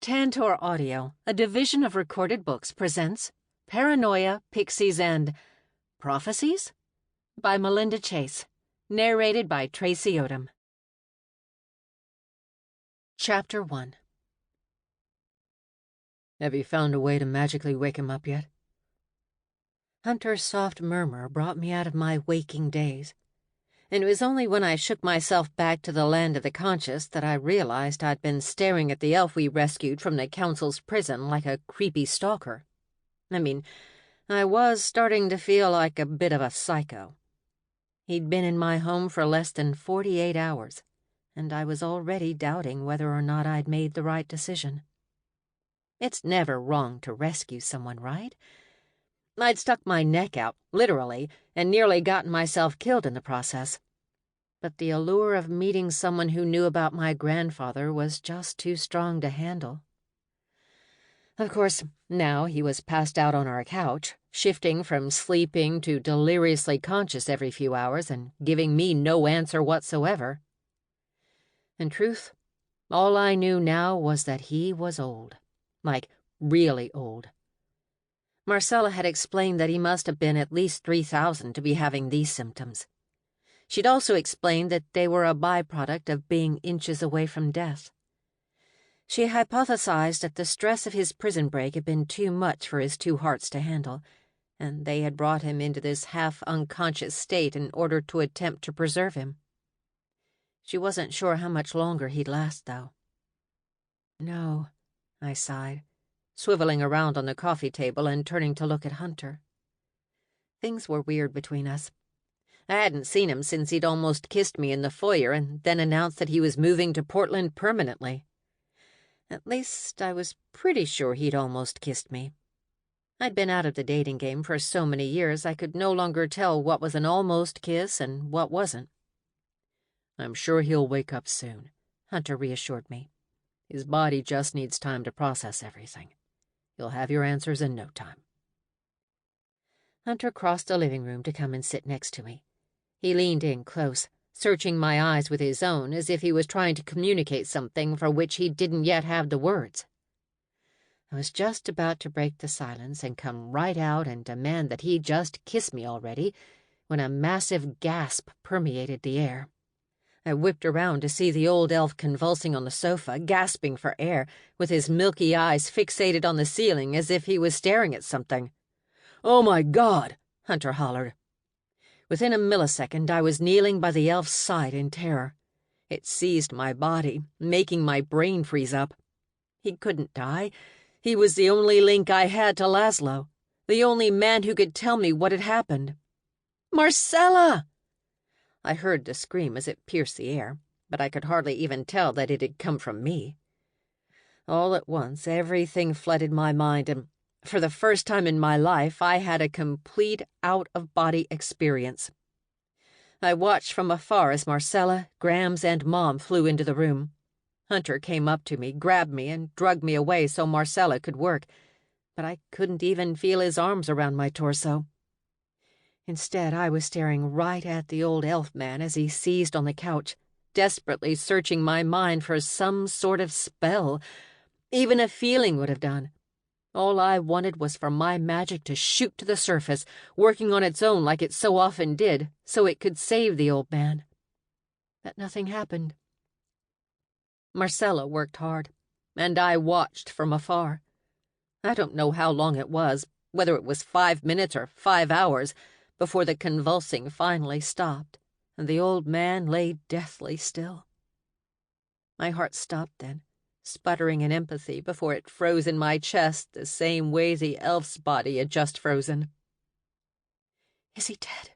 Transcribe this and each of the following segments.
Tantor Audio, a division of Recorded Books, presents Paranoia, Pixies and Prophecies? By Melinda Chase. Narrated by Traci Odom. Chapter 1. Have you found a way to magically wake him up yet? Hunter's soft murmur brought me out of my waking daze, and it was only when I shook myself back to the land of the conscious that I realized I'd been staring at the elf we rescued from the council's prison like a creepy stalker. I was starting to feel like a bit of a psycho. He'd been in my home for less than 48 hours, and I was already doubting whether or not I'd made the right decision. It's never wrong to rescue someone, right? I'd stuck my neck out, literally, and nearly gotten myself killed in the process. But the allure of meeting someone who knew about my grandfather was just too strong to handle. Of course, now he was passed out on our couch, shifting from sleeping to deliriously conscious every few hours and giving me no answer whatsoever. In truth, all I knew now was that he was old. Like, really old. Marcella had explained that he must have been at least 3,000 to be having these symptoms. She'd also explained that they were a byproduct of being inches away from death. She hypothesized that the stress of his prison break had been too much for his two hearts to handle, and they had brought him into this half-unconscious state in order to attempt to preserve him. She wasn't sure how much longer he'd last, though. No, I sighed, swiveling around on the coffee table and turning to look at Hunter. Things were weird between us. I hadn't seen him since he'd almost kissed me in the foyer and then announced that he was moving to Portland permanently. At least, I was pretty sure he'd almost kissed me. I'd been out of the dating game for so many years I could no longer tell what was an almost kiss and what wasn't. "I'm sure he'll wake up soon," Hunter reassured me. "His body just needs time to process everything. You'll have your answers in no time." Hunter crossed the living room to come and sit next to me. He leaned in close, searching my eyes with his own as if he was trying to communicate something for which he didn't yet have the words. I was just about to break the silence and come right out and demand that he just kiss me already when a massive gasp permeated the air. I whipped around to see the old elf convulsing on the sofa, gasping for air, with his milky eyes fixated on the ceiling as if he was staring at something. "Oh my God!" Hunter hollered. Within a millisecond, I was kneeling by the elf's side in terror. It seized my body, making my brain freeze up. He couldn't die. He was the only link I had to Laszlo, the only man who could tell me what had happened. "Marcella!" I heard the scream as it pierced the air, but I could hardly even tell that it had come from me. All at once, everything flooded my mind, and for the first time in my life, I had a complete out-of-body experience. I watched from afar as Marcella, Grams, and Mom flew into the room. Hunter came up to me, grabbed me, and dragged me away so Marcella could work, but I couldn't even feel his arms around my torso. Instead, I was staring right at the old elf man as he seized on the couch, desperately searching my mind for some sort of spell. Even a feeling would have done. All I wanted was for my magic to shoot to the surface, working on its own like it so often did, so it could save the old man. But nothing happened. Marcella worked hard, and I watched from afar. I don't know how long it was, whether it was 5 minutes or 5 hours, before the convulsing finally stopped, and the old man lay deathly still. My heart stopped then, sputtering in empathy before it froze in my chest the same way the elf's body had just frozen. "Is he dead?"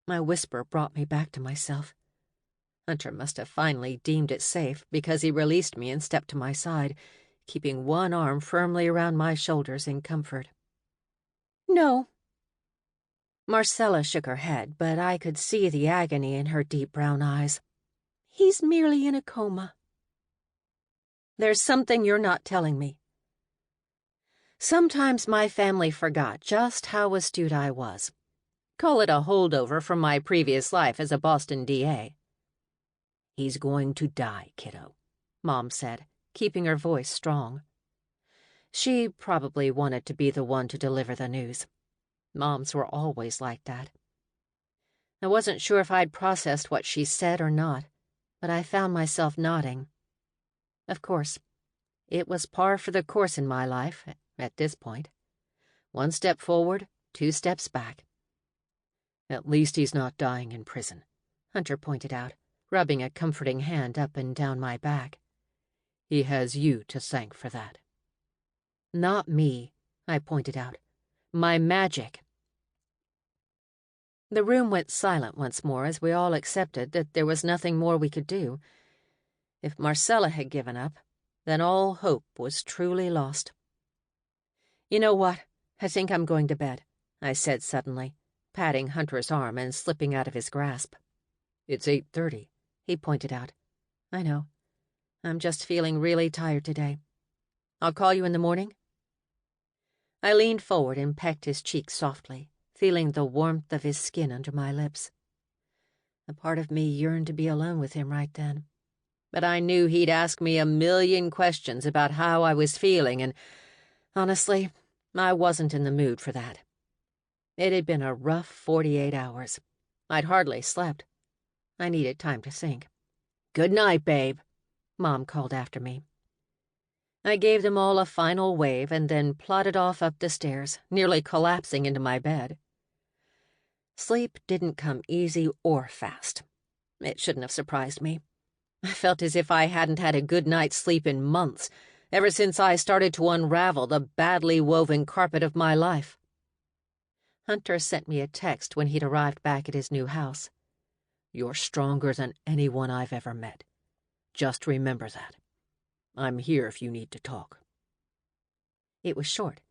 My whisper brought me back to myself. Hunter must have finally deemed it safe because he released me and stepped to my side, keeping one arm firmly around my shoulders in comfort. "No." Marcella shook her head, but I could see the agony in her deep brown eyes. "He's merely in a coma." "There's something you're not telling me." Sometimes my family forgot just how astute I was. Call it a holdover from my previous life as a Boston DA. "He's going to die, kiddo," Mom said, keeping her voice strong. She probably wanted to be the one to deliver the news. Moms were always like that. I wasn't sure if I'd processed what she said or not, but I found myself nodding. Of course, it was par for the course in my life at this point. 1 step forward, 2 steps back. "At least he's not dying in prison," Hunter pointed out, rubbing a comforting hand up and down my back. "He has you to thank for that." "Not me," I pointed out. "My magic." The room went silent once more as we all accepted that there was nothing more we could do. If Marcella had given up, then all hope was truly lost. "You know what? I think I'm going to bed," I said suddenly, patting Hunter's arm and slipping out of his grasp. "It's 8:30, he pointed out. "I know. I'm just feeling really tired today. I'll call you in the morning." I leaned forward and pecked his cheek softly, feeling the warmth of his skin under my lips. A part of me yearned to be alone with him right then, but I knew he'd ask me a million questions about how I was feeling, and honestly, I wasn't in the mood for that. It had been a rough 48 hours. I'd hardly slept. I needed time to think. "Good night, babe," Mom called after me. I gave them all a final wave and then plodded off up the stairs, nearly collapsing into my bed. Sleep didn't come easy or fast. It shouldn't have surprised me. I felt as if I hadn't had a good night's sleep in months, ever since I started to unravel the badly woven carpet of my life. Hunter sent me a text when he'd arrived back at his new house. "You're stronger than anyone I've ever met. Just remember that. I'm here if you need to talk." It was short,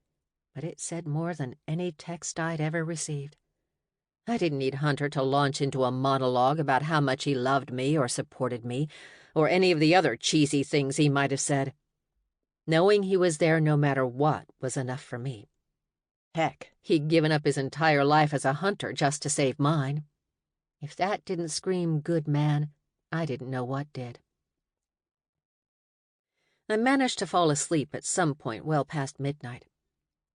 but it said more than any text I'd ever received. I didn't need Hunter to launch into a monologue about how much he loved me or supported me, or any of the other cheesy things he might have said. Knowing he was there no matter what was enough for me. Heck, he'd given up his entire life as a hunter just to save mine. If that didn't scream good man, I didn't know what did. I managed to fall asleep at some point well past midnight.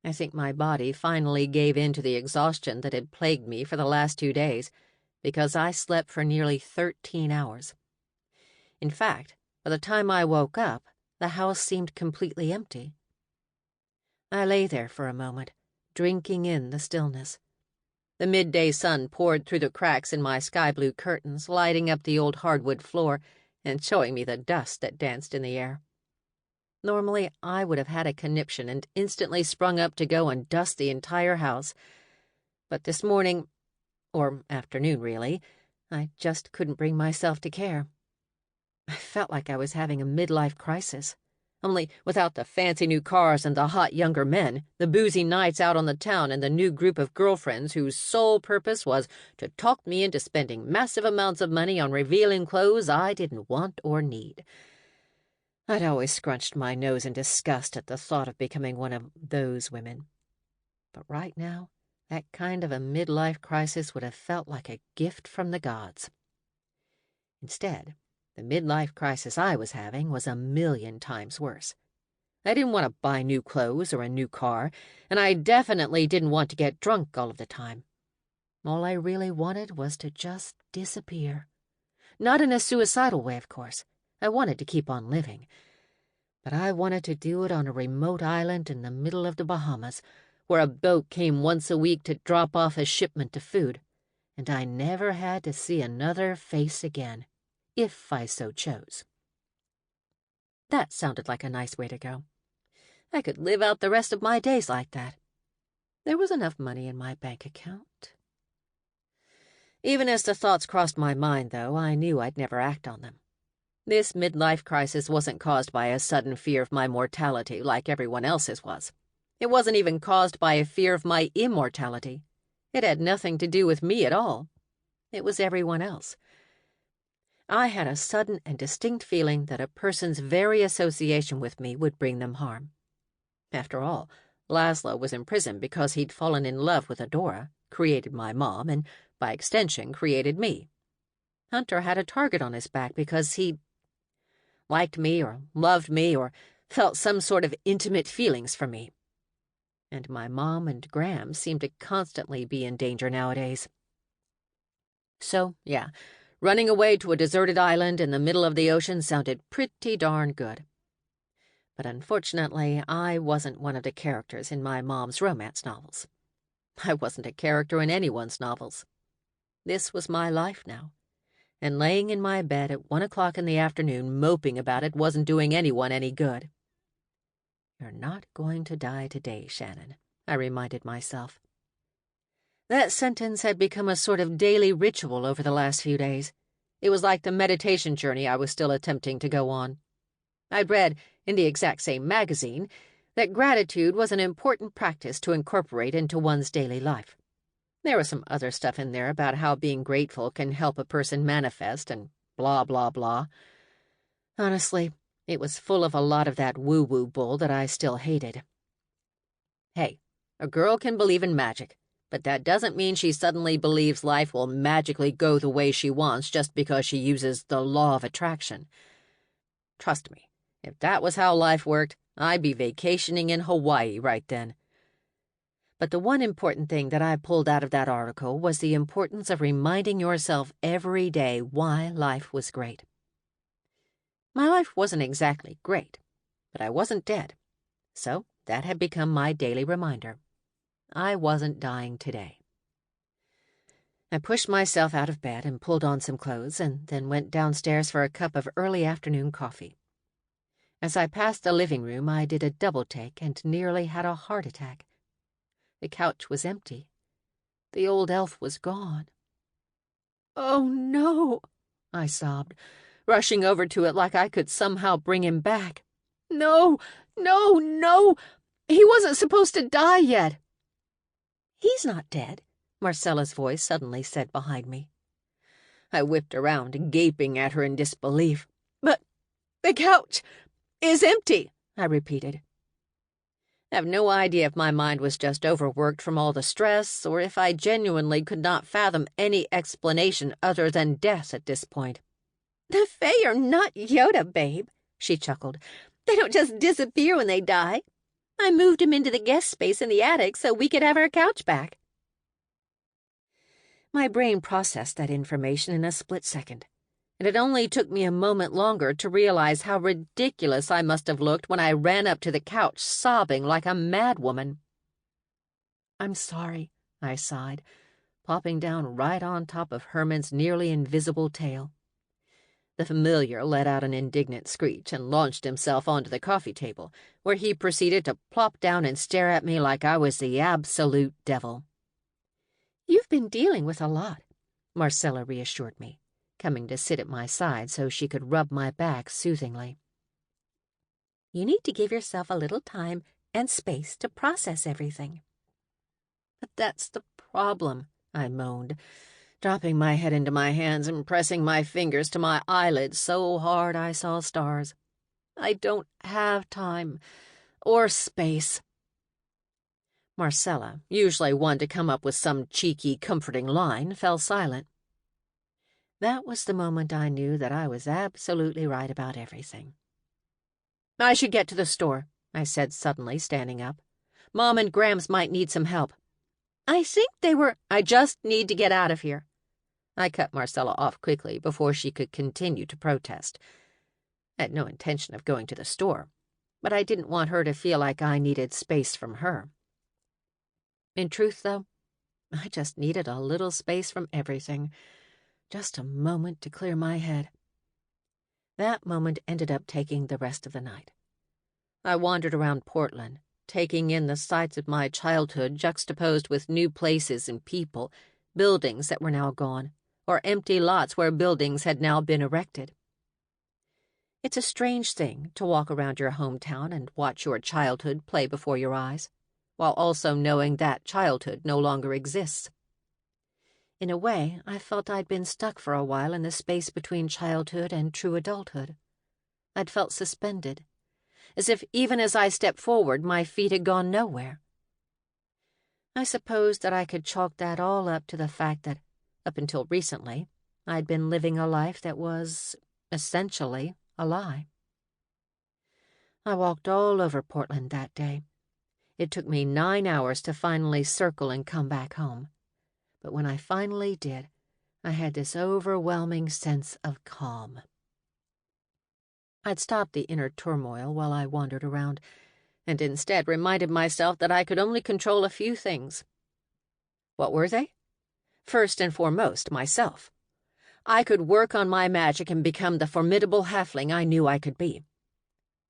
I think my body finally gave in to the exhaustion that had plagued me for the last 2 days, because I slept for nearly 13 hours. In fact, by the time I woke up, the house seemed completely empty. I lay there for a moment, drinking in the stillness. The midday sun poured through the cracks in my sky-blue curtains, lighting up the old hardwood floor and showing me the dust that danced in the air. Normally, I would have had a conniption and instantly sprung up to go and dust the entire house. But this morning, or afternoon really, I just couldn't bring myself to care. I felt like I was having a midlife crisis, only without the fancy new cars and the hot younger men, the boozy nights out on the town and the new group of girlfriends whose sole purpose was to talk me into spending massive amounts of money on revealing clothes I didn't want or need. I'd always scrunched my nose in disgust at the thought of becoming one of those women. But right now, that kind of a midlife crisis would have felt like a gift from the gods. Instead, the midlife crisis I was having was a million times worse. I didn't want to buy new clothes or a new car, and I definitely didn't want to get drunk all of the time. All I really wanted was to just disappear. Not in a suicidal way, of course. I wanted to keep on living. But I wanted to do it on a remote island in the middle of the Bahamas, where a boat came once a week to drop off a shipment of food, and I never had to see another face again, if I so chose. That sounded like a nice way to go. I could live out the rest of my days like that. There was enough money in my bank account. Even as the thoughts crossed my mind, though, I knew I'd never act on them. This midlife crisis wasn't caused by a sudden fear of my mortality like everyone else's was. It wasn't even caused by a fear of my immortality. It had nothing to do with me at all. It was everyone else. I had a sudden and distinct feeling that a person's very association with me would bring them harm. After all, Laszlo was in prison because he'd fallen in love with Adora, created my mom, and, by extension, created me. Hunter had a target on his back because he... liked me or loved me or felt some sort of intimate feelings for me. And my mom and Graham seemed to constantly be in danger nowadays. So, yeah, running away to a deserted island in the middle of the ocean sounded pretty darn good. But unfortunately, I wasn't one of the characters in my mom's romance novels. I wasn't a character in anyone's novels. This was my life now, and laying in my bed at 1 o'clock in the afternoon moping about it wasn't doing anyone any good. "You're not going to die today, Shannon," I reminded myself. That sentence had become a sort of daily ritual over the last few days. It was like the meditation journey I was still attempting to go on. I'd read, in the exact same magazine, that gratitude was an important practice to incorporate into one's daily life. There was some other stuff in there about how being grateful can help a person manifest and blah, blah, blah. Honestly, it was full of a lot of that woo-woo bull that I still hated. Hey, a girl can believe in magic, but that doesn't mean she suddenly believes life will magically go the way she wants just because she uses the law of attraction. Trust me, if that was how life worked, I'd be vacationing in Hawaii right then. But the one important thing that I pulled out of that article was the importance of reminding yourself every day why life was great. My life wasn't exactly great, but I wasn't dead, so that had become my daily reminder. I wasn't dying today. I pushed myself out of bed and pulled on some clothes and then went downstairs for a cup of early afternoon coffee. As I passed the living room, I did a double-take and nearly had a heart attack. The couch was empty. The old elf was gone. "Oh, no," I sobbed, rushing over to it like I could somehow bring him back. "No, no, no! He wasn't supposed to die yet." "He's not dead," Marcella's voice suddenly said behind me. I whipped around, gaping at her in disbelief. "But the couch is empty," I repeated. I have no idea if my mind was just overworked from all the stress or if I genuinely could not fathom any explanation other than death at this point. "The Fae are not Yoda, babe," she chuckled. "They don't just disappear when they die. I moved him into the guest space in the attic so we could have our couch back." My brain processed that information in a split second, and it only took me a moment longer to realize how ridiculous I must have looked when I ran up to the couch sobbing like a madwoman. "I'm sorry," I sighed, plopping down right on top of Herman's nearly invisible tail. The familiar let out an indignant screech and launched himself onto the coffee table, where he proceeded to plop down and stare at me like I was the absolute devil. "You've been dealing with a lot," Marcella reassured me, coming to sit at my side so she could rub my back soothingly. "You need to give yourself a little time and space to process everything." "But that's the problem," I moaned, dropping my head into my hands and pressing my fingers to my eyelids so hard I saw stars. "I don't have time or space." Marcella, usually one to come up with some cheeky, comforting line, fell silent. That was the moment I knew that I was absolutely right about everything. "I should get to the store," I said suddenly, standing up. "Mom and Grams might need some help." "I think they were—" "I just need to get out of here." I cut Marcella off quickly before she could continue to protest. I had no intention of going to the store, but I didn't want her to feel like I needed space from her. In truth, though, I just needed a little space from everything, just a moment to clear my head. That moment ended up taking the rest of the night. I wandered around Portland, taking in the sights of my childhood juxtaposed with new places and people, buildings that were now gone, or empty lots where buildings had now been erected. It's a strange thing to walk around your hometown and watch your childhood play before your eyes, while also knowing that childhood no longer exists. In a way, I felt I'd been stuck for a while in the space between childhood and true adulthood. I'd felt suspended, as if even as I stepped forward, my feet had gone nowhere. I suppose that I could chalk that all up to the fact that, up until recently, I'd been living a life that was, essentially, a lie. I walked all over Portland that day. It took me 9 hours to finally circle and come back home. But when I finally did, I had this overwhelming sense of calm. I'd stopped the inner turmoil while I wandered around, and instead reminded myself that I could only control a few things. What were they? First and foremost, myself. I could work on my magic and become the formidable halfling I knew I could be.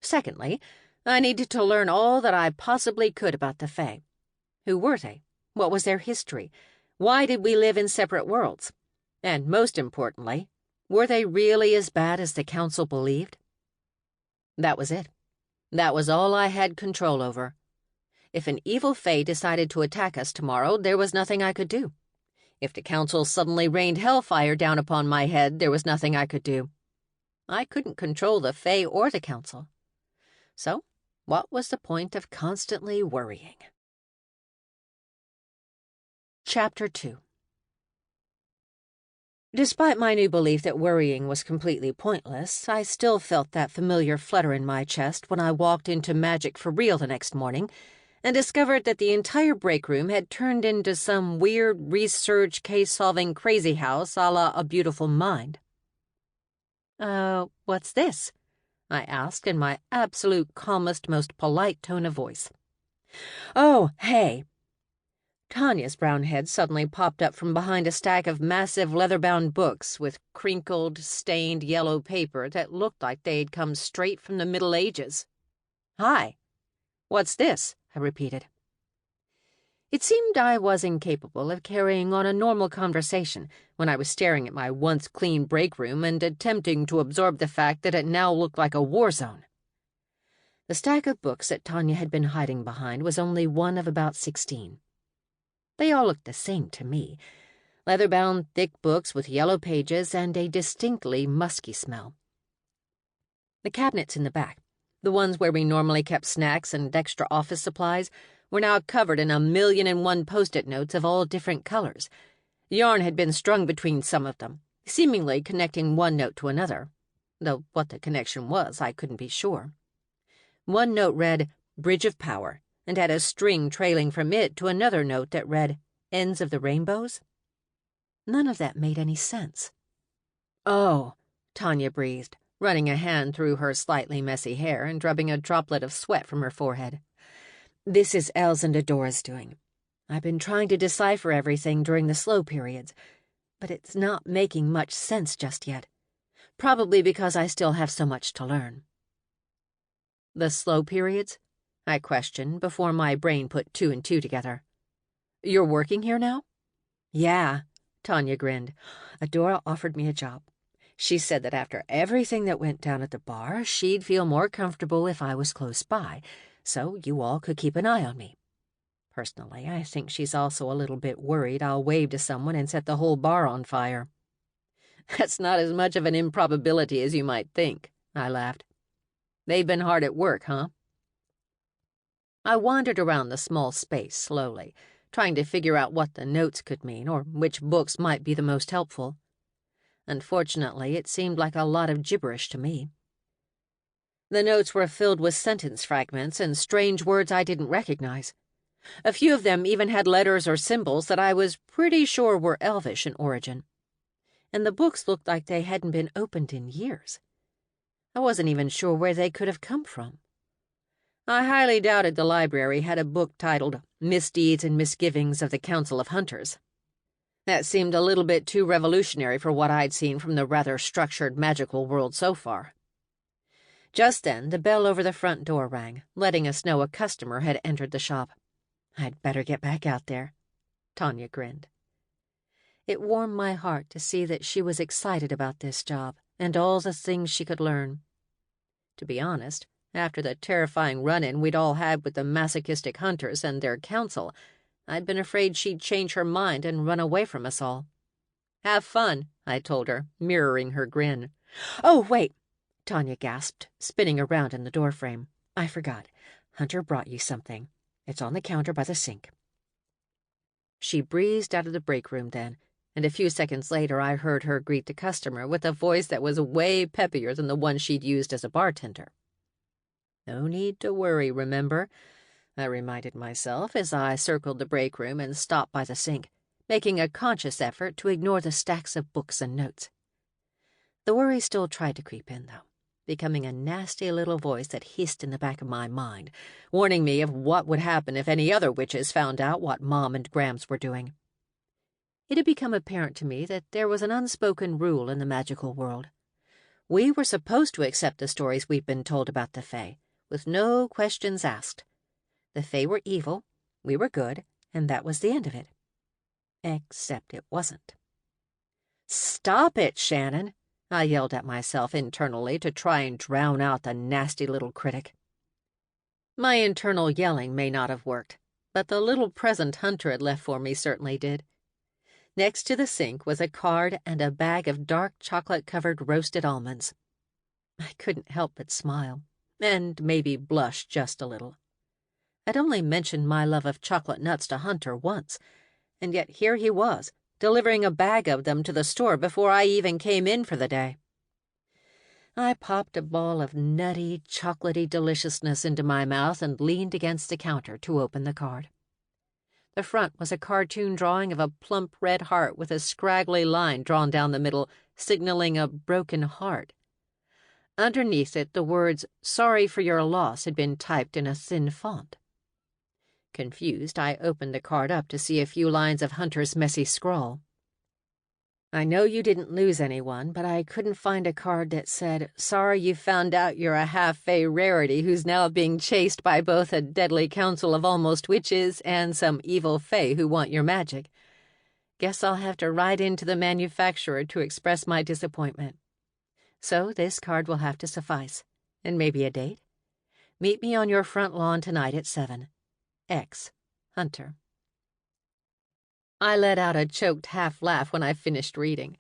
Secondly, I needed to learn all that I possibly could about the Fae. Who were they? What was their history? Why did we live in separate worlds? And most importantly, were they really as bad as the Council believed? That was it. That was all I had control over. If an evil Fae decided to attack us tomorrow, there was nothing I could do. If the Council suddenly rained hellfire down upon my head, there was nothing I could do. I couldn't control the Fae or the Council. So, what was the point of constantly worrying? Chapter 2. Despite my new belief that worrying was completely pointless, I still felt that familiar flutter in my chest when I walked into magic for real the next morning and discovered that the entire break room had turned into some weird research case-solving crazy house a la A Beautiful Mind. What's this?" I asked in my absolute calmest, most polite tone of voice. "Oh, hey." Tanya's brown head suddenly popped up from behind a stack of massive leather-bound books with crinkled, stained yellow paper that looked like they'd come straight from the Middle Ages. "Hi. What's this?" I repeated. It seemed I was incapable of carrying on a normal conversation when I was staring at my once clean break room and attempting to absorb the fact that it now looked like a war zone. The stack of books that Tanya had been hiding behind was only one of about 16. They all looked the same to me, leather-bound thick books with yellow pages and a distinctly musky smell. The cabinets in the back, the ones where we normally kept snacks and extra office supplies, were now covered in 1,000,001 post-it notes of all different colors. Yarn had been strung between some of them, seemingly connecting one note to another, though what the connection was I couldn't be sure. One note read, "Bridge of Power," and had a string trailing from it to another note that read, "Ends of the Rainbows." None of that made any sense. "Oh," Tanya breathed, running a hand through her slightly messy hair and rubbing a droplet of sweat from her forehead. "This is Els and Adora's doing. I've been trying to decipher everything during the slow periods, but it's not making much sense just yet. Probably because I still have so much to learn." "The slow periods?" I questioned before my brain put 2 and 2 together. "You're working here now?" "Yeah," Tanya grinned. "Adora offered me a job. She said that after everything that went down at the bar, she'd feel more comfortable if I was close by, so you all could keep an eye on me. Personally, I think she's also a little bit worried I'll wave to someone and set the whole bar on fire." "That's not as much of an improbability as you might think," I laughed. "They've been hard at work, huh?" I wandered around the small space slowly, trying to figure out what the notes could mean or which books might be the most helpful. Unfortunately, it seemed like a lot of gibberish to me. The notes were filled with sentence fragments and strange words I didn't recognize. A few of them even had letters or symbols that I was pretty sure were Elvish in origin. And the books looked like they hadn't been opened in years. I wasn't even sure where they could have come from. I highly doubted the library had a book titled Misdeeds and Misgivings of the Council of Hunters. That seemed a little bit too revolutionary for what I'd seen from the rather structured magical world so far. Just then, the bell over the front door rang, letting us know a customer had entered the shop. I'd better get back out there. Tanya grinned. It warmed my heart to see that she was excited about this job and all the things she could learn. To be honest, after the terrifying run-in we'd all had with the masochistic hunters and their council, I'd been afraid she'd change her mind and run away from us all. "Have fun," I told her, mirroring her grin. "Oh, wait," Tanya gasped, spinning around in the doorframe. "I forgot. Hunter brought you something. It's on the counter by the sink." She breezed out of the break room then, and a few seconds later I heard her greet the customer with a voice that was way peppier than the one she'd used as a bartender. No need to worry, remember? I reminded myself as I circled the break room and stopped by the sink, making a conscious effort to ignore the stacks of books and notes. The worry still tried to creep in, though, becoming a nasty little voice that hissed in the back of my mind, warning me of what would happen if any other witches found out what Mom and Gramps were doing. It had become apparent to me that there was an unspoken rule in the magical world. We were supposed to accept the stories we'd been told about the Fae, with no questions asked. The Fae were evil, we were good, and that was the end of it. Except it wasn't. "Stop it, Shannon!" I yelled at myself internally to try and drown out the nasty little critic. My internal yelling may not have worked, but the little present Hunter had left for me certainly did. Next to the sink was a card and a bag of dark chocolate-covered roasted almonds. I couldn't help but smile, and maybe blush just a little. I'd only mentioned my love of chocolate nuts to Hunter once, and yet here he was, delivering a bag of them to the store before I even came in for the day. I popped a ball of nutty, chocolatey deliciousness into my mouth and leaned against the counter to open the card. The front was a cartoon drawing of a plump red heart with a scraggly line drawn down the middle, signaling a broken heart. Underneath it, the words, "Sorry for your loss," had been typed in a thin font. Confused, I opened the card up to see a few lines of Hunter's messy scrawl. "I know you didn't lose anyone, but I couldn't find a card that said, 'Sorry you found out you're a half-fae rarity who's now being chased by both a deadly council of almost witches and some evil fae who want your magic.' Guess I'll have to write into the manufacturer to express my disappointment. So this card will have to suffice, and maybe a date. Meet me on your front lawn tonight at 7. X. Hunter." I let out a choked half-laugh when I finished reading.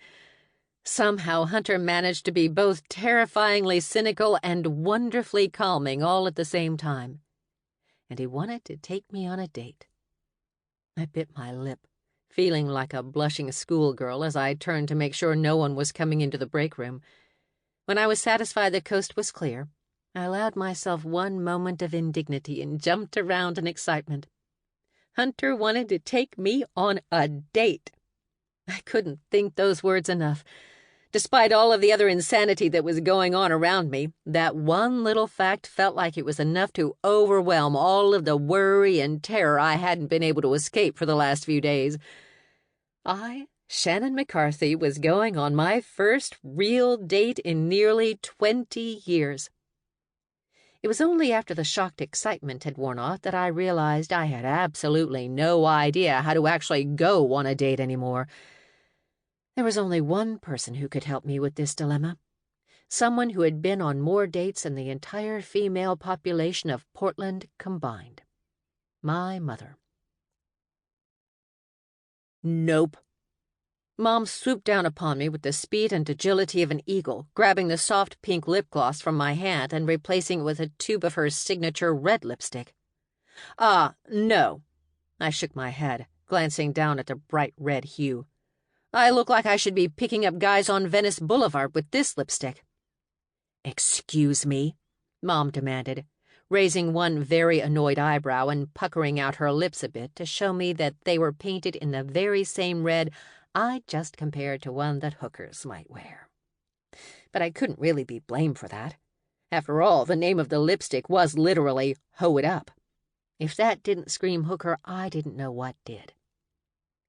Somehow Hunter managed to be both terrifyingly cynical and wonderfully calming all at the same time. And he wanted to take me on a date. I bit my lip, feeling like a blushing schoolgirl as I turned to make sure no one was coming into the break room. When I was satisfied the coast was clear, I allowed myself one moment of indignity and jumped around in excitement. Hunter wanted to take me on a date. I couldn't think those words enough. Despite all of the other insanity that was going on around me, that one little fact felt like it was enough to overwhelm all of the worry and terror I hadn't been able to escape for the last few days. I, Shannon McCarthy, was going on my first real date in nearly 20 years. It was only after the shocked excitement had worn off that I realized I had absolutely no idea how to actually go on a date anymore. There was only one person who could help me with this dilemma. Someone who had been on more dates than the entire female population of Portland combined. My mother. "Nope." Mom swooped down upon me with the speed and agility of an eagle, grabbing the soft pink lip gloss from my hand and replacing it with a tube of her signature red lipstick. No." I shook my head, glancing down at the bright red hue. "I look like I should be picking up guys on Venice Boulevard with this lipstick." "Excuse me?" Mom demanded, raising one very annoyed eyebrow and puckering out her lips a bit to show me that they were painted in the very same red I just compared to one that hookers might wear. But I couldn't really be blamed for that. After all, the name of the lipstick was literally Hoe It Up. If that didn't scream hooker, I didn't know what did.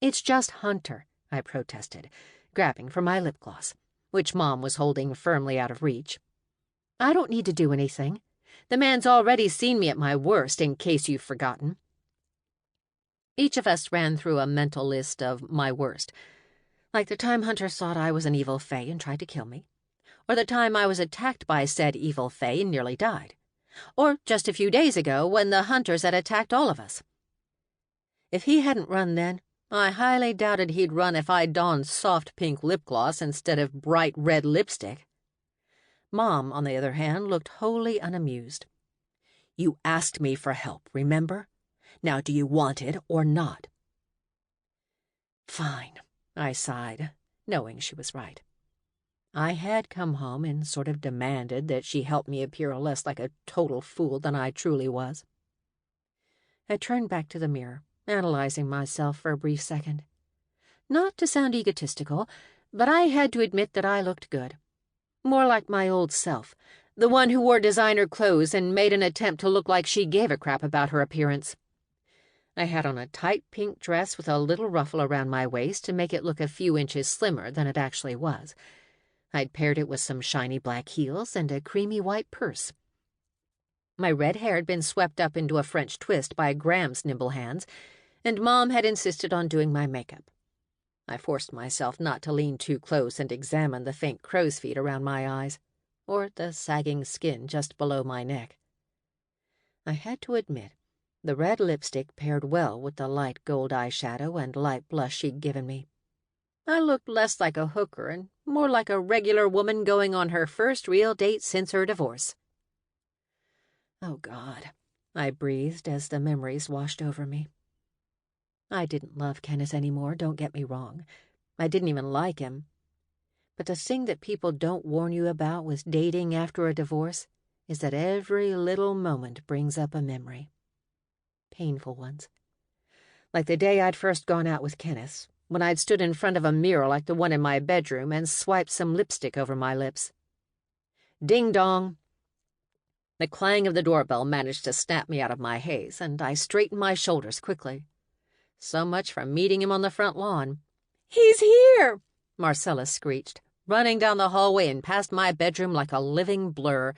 "It's just Hunter," I protested, grabbing for my lip gloss, which Mom was holding firmly out of reach. "I don't need to do anything. The man's already seen me at my worst, in case you've forgotten." Each of us ran through a mental list of my worst, like the time Hunter thought I was an evil fae and tried to kill me, or the time I was attacked by said evil fae and nearly died, or just a few days ago when the Hunters had attacked all of us. If he hadn't run then, I highly doubted he'd run if I donned soft pink lip gloss instead of bright red lipstick. Mom, on the other hand, looked wholly unamused. "You asked me for help, remember? Now do you want it or not?" "Fine," I sighed, knowing she was right. I had come home and sort of demanded that she help me appear less like a total fool than I truly was. I turned back to the mirror, analyzing myself for a brief second. Not to sound egotistical, but I had to admit that I looked good. More like my old self, the one who wore designer clothes and made an attempt to look like she gave a crap about her appearance. I had on a tight pink dress with a little ruffle around my waist to make it look a few inches slimmer than it actually was. I'd paired it with some shiny black heels and a creamy white purse. My red hair had been swept up into a French twist by Graham's nimble hands, and Mom had insisted on doing my makeup. I forced myself not to lean too close and examine the faint crow's feet around my eyes, or the sagging skin just below my neck. I had to admit, the red lipstick paired well with the light gold eyeshadow and light blush she'd given me. I looked less like a hooker and more like a regular woman going on her first real date since her divorce. Oh, God, I breathed as the memories washed over me. I didn't love Kenneth anymore, don't get me wrong. I didn't even like him. But the thing that people don't warn you about with dating after a divorce is that every little moment brings up a memory. Painful ones. Like the day I'd first gone out with Kenneth, when I'd stood in front of a mirror like the one in my bedroom and swiped some lipstick over my lips. Ding-dong! The clang of the doorbell managed to snap me out of my haze, and I straightened my shoulders quickly. So much for meeting him on the front lawn. "He's here!" Marcella screeched, running down the hallway and past my bedroom like a living blur.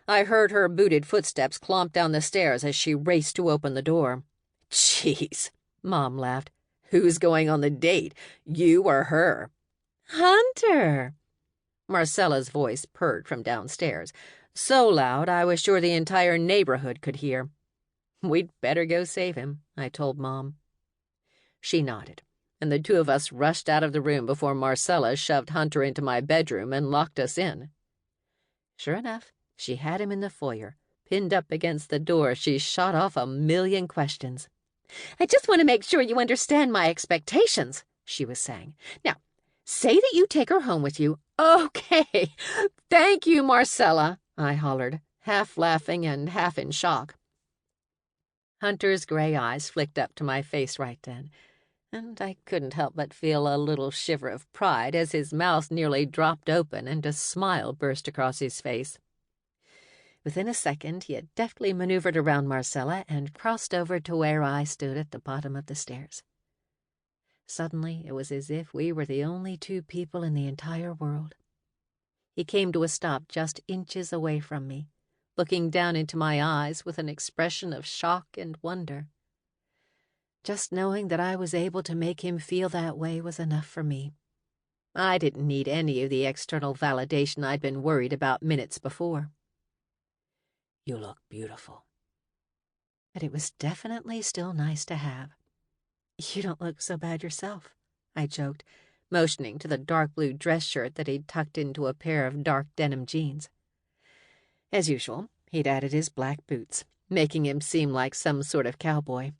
I heard her booted footsteps clomp down the stairs as she raced to open the door. "Jeez," Mom laughed. "Who's going on the date, you or her?" "Hunter!" Marcella's voice purred from downstairs, so loud I was sure the entire neighborhood could hear. "We'd better go save him," I told Mom. She nodded, and the two of us rushed out of the room before Marcella shoved Hunter into my bedroom and locked us in. Sure enough, she had him in the foyer, pinned up against the door. She shot off a million questions. "I just want to make sure you understand my expectations," she was saying. "Now, say that you take her home with you." "Okay, thank you, Marcella," I hollered, half laughing and half in shock. Hunter's gray eyes flicked up to my face right then, and I couldn't help but feel a little shiver of pride as his mouth nearly dropped open and a smile burst across his face. Within a second, he had deftly maneuvered around Marcella and crossed over to where I stood at the bottom of the stairs. Suddenly, it was as if we were the only two people in the entire world. He came to a stop just inches away from me, looking down into my eyes with an expression of shock and wonder. Just knowing that I was able to make him feel that way was enough for me. I didn't need any of the external validation I'd been worried about minutes before. "You look beautiful." But it was definitely still nice to have. "You don't look so bad yourself," I joked, motioning to the dark blue dress shirt that he'd tucked into a pair of dark denim jeans. As usual, he'd added his black boots, making him seem like some sort of cowboy.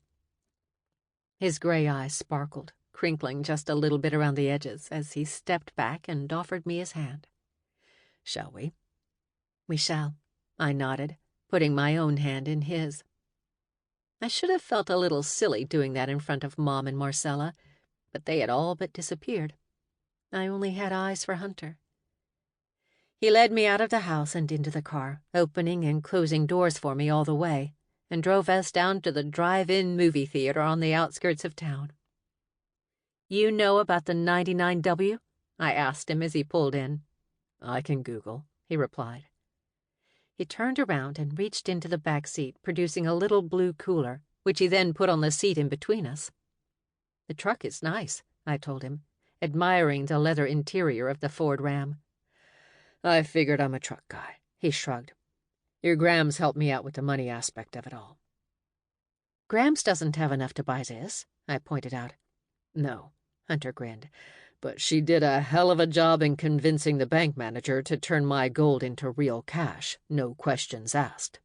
His gray eyes sparkled, crinkling just a little bit around the edges as he stepped back and offered me his hand. "Shall we?" "We shall," I nodded, putting my own hand in his. I should have felt a little silly doing that in front of Mom and Marcella, but they had all but disappeared. I only had eyes for Hunter. He led me out of the house and into the car, opening and closing doors for me all the way, and drove us down to the drive-in movie theater on the outskirts of town. "You know about the 99W?" I asked him as he pulled in. "I can Google," he replied. He turned around and reached into the back seat, producing a little blue cooler, which he then put on the seat in between us. "The truck is nice," I told him, admiring the leather interior of the Ford Ram. "I figured I'm a truck guy," he shrugged. "Your Grams helped me out with the money aspect of it all." "Grams doesn't have enough to buy this," I pointed out. "No," Hunter grinned, "but she did a hell of a job in convincing the bank manager to turn my gold into real cash, no questions asked."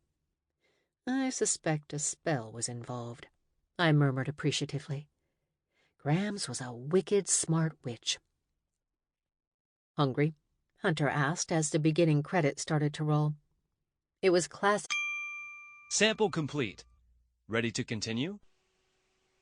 "I suspect a spell was involved," I murmured appreciatively. Grams was a wicked smart witch. "Hungry?" Hunter asked as the beginning credits started to roll. It was classic. Sample complete. Ready to continue?